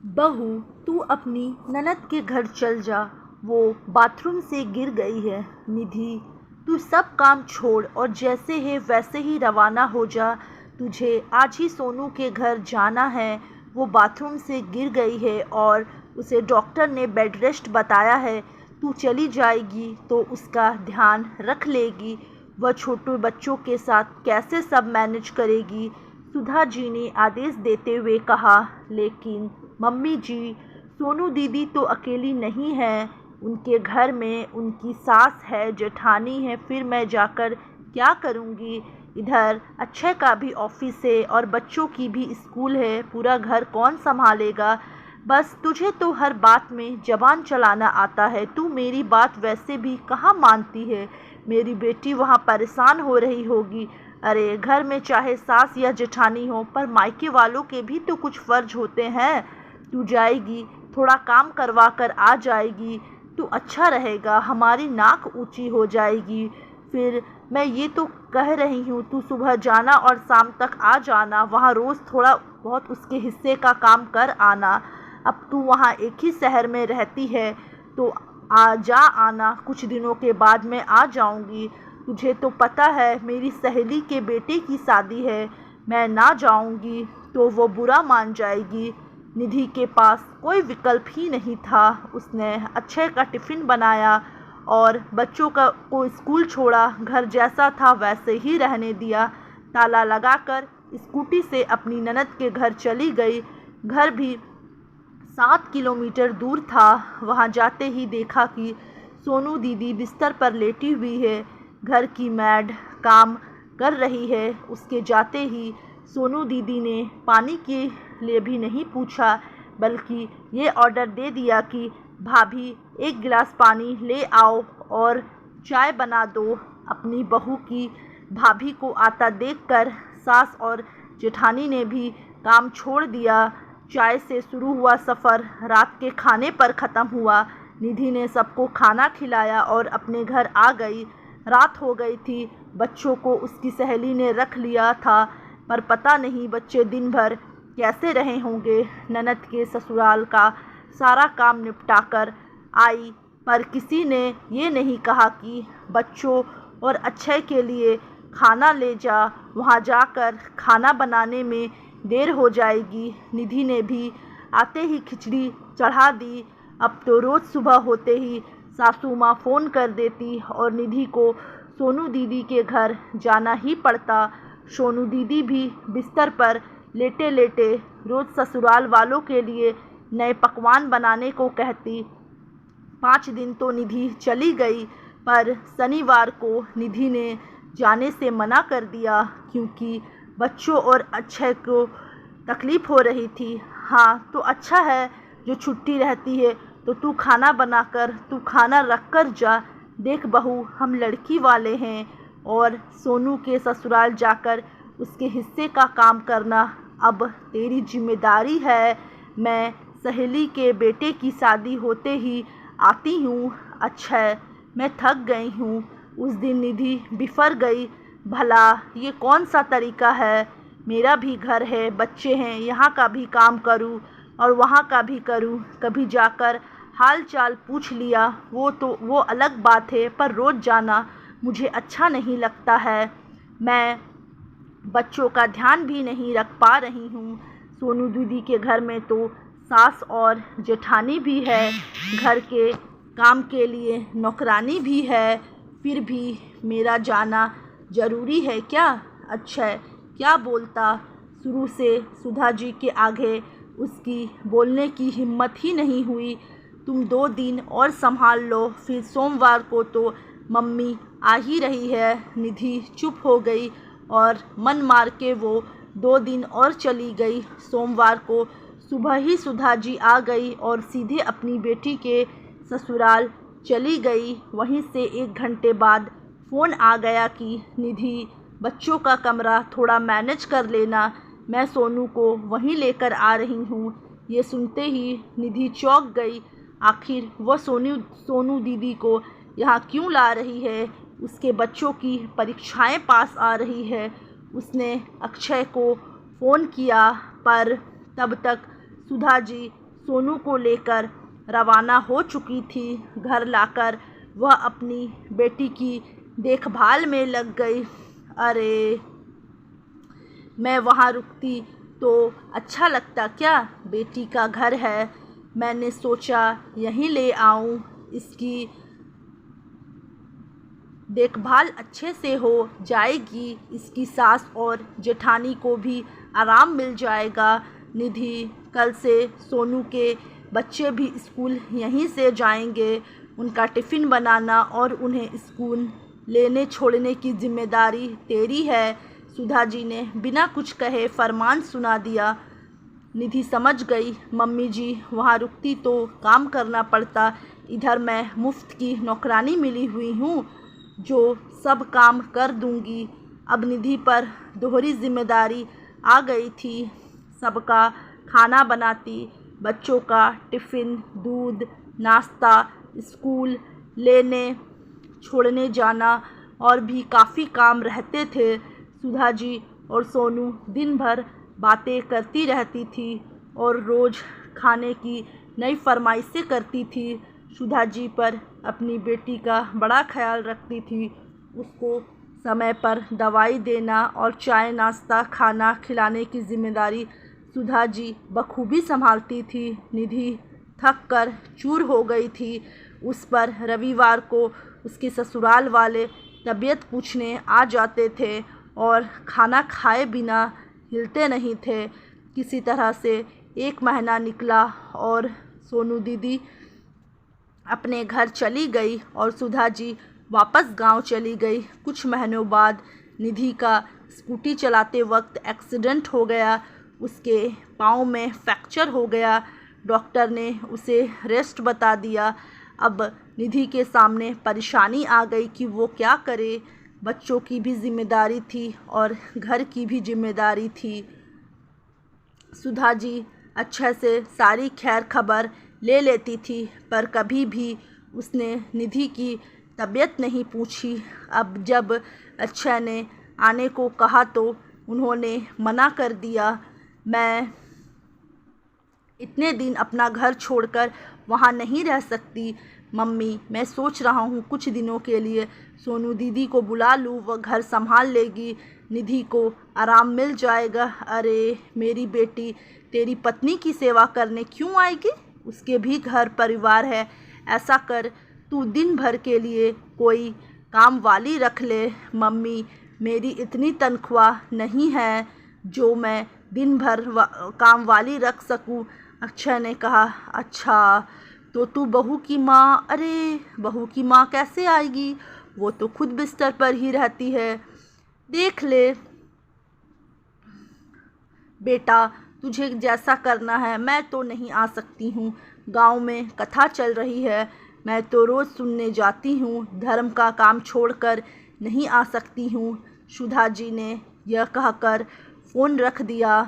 बहू, तू अपनी ननद के घर चल जा, वो बाथरूम से गिर गई है। निधि, तू सब काम छोड़ और जैसे है वैसे ही रवाना हो जा। तुझे आज ही सोनू के घर जाना है। वो बाथरूम से गिर गई है और उसे डॉक्टर ने बेड रेस्ट बताया है। तू चली जाएगी तो उसका ध्यान रख लेगी। वह छोटे बच्चों के साथ कैसे सब मैनेज करेगी? सुधा जी ने आदेश देते हुए कहा। लेकिन मम्मी जी, सोनू दीदी तो अकेली नहीं है। उनके घर में उनकी सास है, जेठानी है। फिर मैं जाकर क्या करूँगी? इधर अक्षय का भी ऑफिस है और बच्चों की भी स्कूल है। पूरा घर कौन संभालेगा? बस तुझे तो हर बात में जबान चलाना आता है। तू मेरी बात वैसे भी कहाँ मानती है? मेरी बेटी वहाँ परेशान हो रही होगी। अरे, घर में चाहे सास या जेठानी हो, पर मायके वालों के भी तो कुछ फर्ज होते हैं। तू जाएगी, थोड़ा काम करवा कर आ जाएगी तो अच्छा रहेगा। हमारी नाक ऊंची हो जाएगी। फिर मैं ये तो कह रही हूँ, तू सुबह जाना और शाम तक आ जाना। वहाँ रोज़ थोड़ा बहुत उसके हिस्से का काम कर आना। अब तू वहाँ एक ही शहर में रहती है तो आ जा आना। कुछ दिनों के बाद मैं आ जाऊँगी। तुझे तो पता है मेरी सहेली के बेटे की शादी है। मैं ना जाऊँगी तो वो बुरा मान जाएगी। निधि के पास कोई विकल्प ही नहीं था। उसने अक्षय का टिफ़िन बनाया और बच्चों को स्कूल छोड़ा। घर जैसा था वैसे ही रहने दिया। ताला लगाकर स्कूटी से अपनी ननद के घर चली गई। घर भी 7 किलोमीटर दूर था। वहां जाते ही देखा कि सोनू दीदी बिस्तर पर लेटी हुई है। घर की मैड काम कर रही है। उसके जाते ही सोनू दीदी ने पानी के लिए भी नहीं पूछा, बल्कि ये ऑर्डर दे दिया कि भाभी, एक गिलास पानी ले आओ और चाय बना दो। अपनी बहू की भाभी को आता देखकर सास और जेठानी ने भी काम छोड़ दिया। चाय से शुरू हुआ सफ़र रात के खाने पर ख़त्म हुआ। निधि ने सबको खाना खिलाया और अपने घर आ गई। रात हो गई थी। बच्चों को उसकी सहेली ने रख लिया था, पर पता नहीं बच्चे दिन भर कैसे रहे होंगे। ननद के ससुराल का सारा काम निपटाकर आई, पर किसी ने ये नहीं कहा कि बच्चों और अक्षय के लिए खाना ले जा। वहाँ जाकर खाना बनाने में देर हो जाएगी। निधि ने भी आते ही खिचड़ी चढ़ा दी। अब तो रोज़ सुबह होते ही सासू माँ फ़ोन कर देती और निधि को सोनू दीदी के घर जाना ही पड़ता। सोनू दीदी भी बिस्तर पर लेटे लेटे रोज़ ससुराल वालों के लिए नए पकवान बनाने को कहती। 5 दिन तो निधि चली गई, पर शनिवार को निधि ने जाने से मना कर दिया क्योंकि बच्चों और अक्षय को तकलीफ़ हो रही थी। हाँ, तो अच्छा है जो छुट्टी रहती है तो तू खाना बनाकर तू खाना रख कर जा। देख बहू, हम लड़की वाले हैं और सोनू के ससुराल जाकर उसके हिस्से का काम करना अब तेरी जिम्मेदारी है। मैं सहेली के बेटे की शादी होते ही आती हूँ। अक्षय, मैं थक गई हूँ। उस दिन निधि बिफर गई। भला ये कौन सा तरीका है? मेरा भी घर है, बच्चे हैं, यहाँ का भी काम करूँ और वहाँ का भी करूँ। कभी जाकर हाल चाल पूछ लिया वो अलग बात है, पर रोज़ जाना मुझे अच्छा नहीं लगता है। मैं बच्चों का ध्यान भी नहीं रख पा रही हूँ। सोनू दीदी के घर में तो सास और जेठानी भी है, घर के काम के लिए नौकरानी भी है। फिर भी मेरा जाना ज़रूरी है क्या? अक्षय क्या बोलता? शुरू से सुधा जी के आगे उसकी बोलने की हिम्मत ही नहीं हुई। तुम 2 दिन और संभाल लो, फिर सोमवार को तो मम्मी आ ही रही है। निधि चुप हो गई और मन मार के वो 2 दिन और चली गई। सोमवार को सुबह ही सुधा जी आ गई और सीधे अपनी बेटी के ससुराल चली गई। वहीं से 1 घंटे बाद फ़ोन आ गया कि निधि, बच्चों का कमरा थोड़ा मैनेज कर लेना, मैं सोनू को वहीं लेकर आ रही हूँ। ये सुनते ही निधि चौंक गई। आखिर वह सोनू दीदी को यहाँ क्यों ला रही है? उसके बच्चों की परीक्षाएं पास आ रही है। उसने अक्षय को फ़ोन किया, पर तब तक सुधा जी सोनू को लेकर रवाना हो चुकी थी। घर लाकर वह अपनी बेटी की देखभाल में लग गई। अरे, मैं वहाँ रुकती तो अच्छा लगता क्या? बेटी का घर है, मैंने सोचा यहीं ले आऊँ, इसकी देखभाल अच्छे से हो जाएगी, इसकी सास और जेठानी को भी आराम मिल जाएगा। निधि, कल से सोनू के बच्चे भी स्कूल यहीं से जाएंगे। उनका टिफ़िन बनाना और उन्हें स्कूल लेने छोड़ने की जिम्मेदारी तेरी है। सुधा जी ने बिना कुछ कहे फरमान सुना दिया। निधि समझ गई, मम्मी जी वहाँ रुकती तो काम करना पड़ता, इधर मैं मुफ्त की नौकरानी मिली हुई हूँ जो सब काम कर दूंगी। अब निधि पर दोहरी जिम्मेदारी आ गई थी। सबका खाना बनाती, बच्चों का टिफ़िन, दूध, नाश्ता, स्कूल लेने छोड़ने जाना और भी काफ़ी काम रहते थे। सुधा जी और सोनू दिन भर बातें करती रहती थी और रोज़ खाने की नई फरमाइशें करती थी। सुधा जी पर अपनी बेटी का बड़ा ख्याल रखती थी। उसको समय पर दवाई देना और चाय नाश्ता खाना खिलाने की जिम्मेदारी सुधा जी बखूबी संभालती थी। निधि थक कर चूर हो गई थी। उस पर रविवार को उसके ससुराल वाले तबीयत पूछने आ जाते थे और खाना खाए बिना हिलते नहीं थे। किसी तरह से 1 महीना निकला और सोनू दीदी अपने घर चली गई और सुधा जी वापस गांव चली गई। कुछ महीनों बाद निधि का स्कूटी चलाते वक्त एक्सीडेंट हो गया। उसके पाँव में फ्रैक्चर हो गया। डॉक्टर ने उसे रेस्ट बता दिया। अब निधि के सामने परेशानी आ गई कि वो क्या करे। बच्चों की भी जिम्मेदारी थी और घर की भी जिम्मेदारी थी। सुधा जी अच्छे से सारी खैर खबर ले लेती थी, पर कभी भी उसने निधि की तबीयत नहीं पूछी। अब जब अक्षय ने आने को कहा तो उन्होंने मना कर दिया। मैं इतने दिन अपना घर छोड़कर वहाँ नहीं रह सकती मम्मी, मैं सोच रहा हूँ कुछ दिनों के लिए सोनू दीदी को बुला लूँ, वह घर संभाल लेगी, निधि को आराम मिल जाएगा। अरे मेरी बेटी, तेरी पत्नी की सेवा करने क्यों आएगी? उसके भी घर परिवार है। ऐसा कर, तू दिन भर के लिए कोई काम वाली रख ले। मम्मी, मेरी इतनी तनख्वाह नहीं है जो मैं दिन भर काम वाली रख सकूं। अक्षय ने कहा, अच्छा तो तू बहू की माँ। अरे बहू की माँ कैसे आएगी? वो तो खुद बिस्तर पर ही रहती है। देख ले बेटा, तुझे जैसा करना है, मैं तो नहीं आ सकती हूँ। गांव में कथा चल रही है, मैं तो रोज़ सुनने जाती हूँ। धर्म का काम छोड़कर नहीं आ सकती हूँ। सुधा जी ने यह कहकर फ़ोन रख दिया।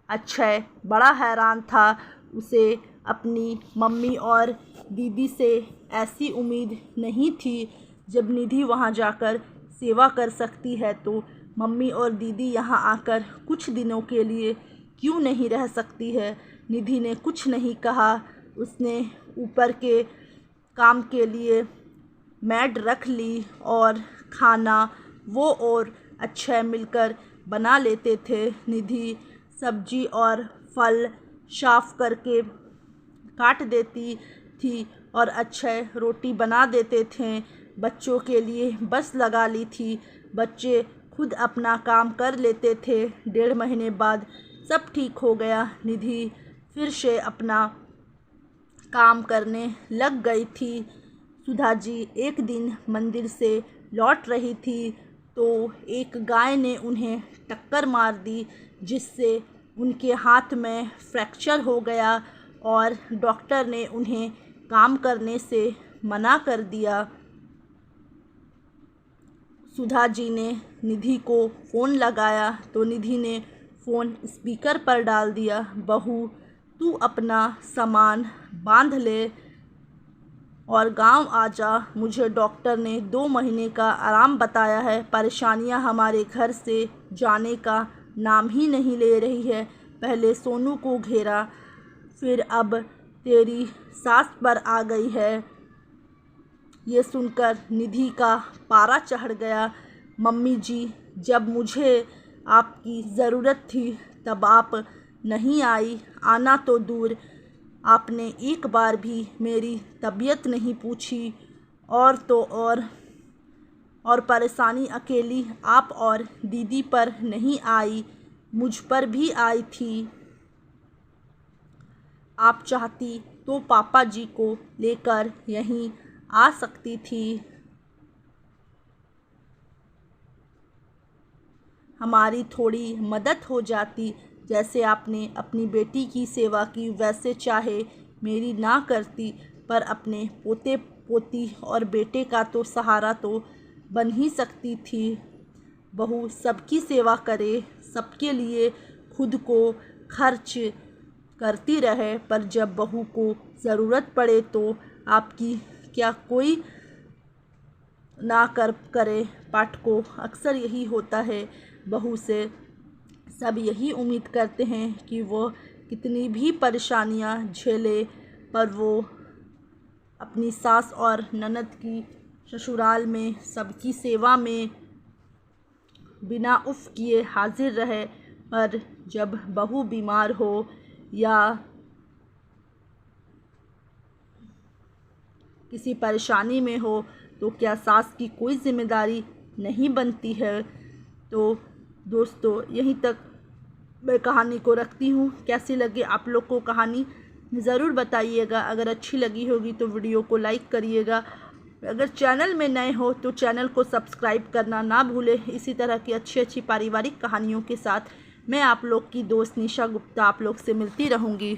अक्षय बड़ा हैरान था। उसे अपनी मम्मी और दीदी से ऐसी उम्मीद नहीं थी। जब निधि वहाँ जाकर सेवा कर सकती है तो मम्मी और दीदी यहाँ आकर कुछ दिनों के लिए क्यों नहीं रह सकती है। निधि ने कुछ नहीं कहा। उसने ऊपर के काम के लिए मैड रख ली और खाना वो और अक्षय मिलकर बना लेते थे। निधि सब्जी और फल साफ करके काट देती थी और अक्षय रोटी बना देते थे। बच्चों के लिए बस लगा ली थी। बच्चे खुद अपना काम कर लेते थे। 1.5 महीने बाद सब ठीक हो गया। निधि फिर से अपना काम करने लग गई थी। सुधा जी एक दिन मंदिर से लौट रही थी तो एक गाय ने उन्हें टक्कर मार दी, जिससे उनके हाथ में फ्रैक्चर हो गया और डॉक्टर ने उन्हें काम करने से मना कर दिया। सुधा जी ने निधि को फ़ोन लगाया तो निधि ने फ़ोन स्पीकर पर डाल दिया। बहू, तू अपना सामान बांध ले और गांव आ जा। मुझे डॉक्टर ने 2 महीने का आराम बताया है। परेशानियां हमारे घर से जाने का नाम ही नहीं ले रही है। पहले सोनू को घेरा, फिर अब तेरी सास पर आ गई है। ये सुनकर निधि का पारा चढ़ गया। मम्मी जी, जब मुझे आपकी ज़रूरत थी तब आप नहीं आई। आना तो दूर, आपने एक बार भी मेरी तबीयत नहीं पूछी। और तो और परेशानी अकेली आप और दीदी पर नहीं आई, मुझ पर भी आई थी। आप चाहती तो पापा जी को लेकर यहीं आ सकती थी। हमारी थोड़ी मदद हो जाती। जैसे आपने अपनी बेटी की सेवा की, वैसे चाहे मेरी ना करती, पर अपने पोते पोती और बेटे का तो सहारा तो बन ही सकती थी। बहू सबकी सेवा करे, सबके लिए खुद को खर्च करती रहे, पर जब बहू को ज़रूरत पड़े तो आपकी क्या कोई ना करे। पाठकों, अक्सर यही होता है, बहू से सब यही उम्मीद करते हैं कि वो कितनी भी परेशानियां झेले, पर वो अपनी सास और ननद की ससुराल में सबकी सेवा में बिना उफ किए हाजिर रहे। पर जब बहू बीमार हो या किसी परेशानी में हो तो क्या सास की कोई जिम्मेदारी नहीं बनती है। तो दोस्तों, यहीं तक मैं कहानी को रखती हूँ। कैसी लगी आप लोग को कहानी ज़रूर बताइएगा। अगर अच्छी लगी होगी तो वीडियो को लाइक करिएगा। अगर चैनल में नए हो तो चैनल को सब्सक्राइब करना ना भूलें। इसी तरह की अच्छी अच्छी पारिवारिक कहानियों के साथ मैं आप लोग की दोस्त निशा गुप्ता आप लोग से मिलती रहूँगी।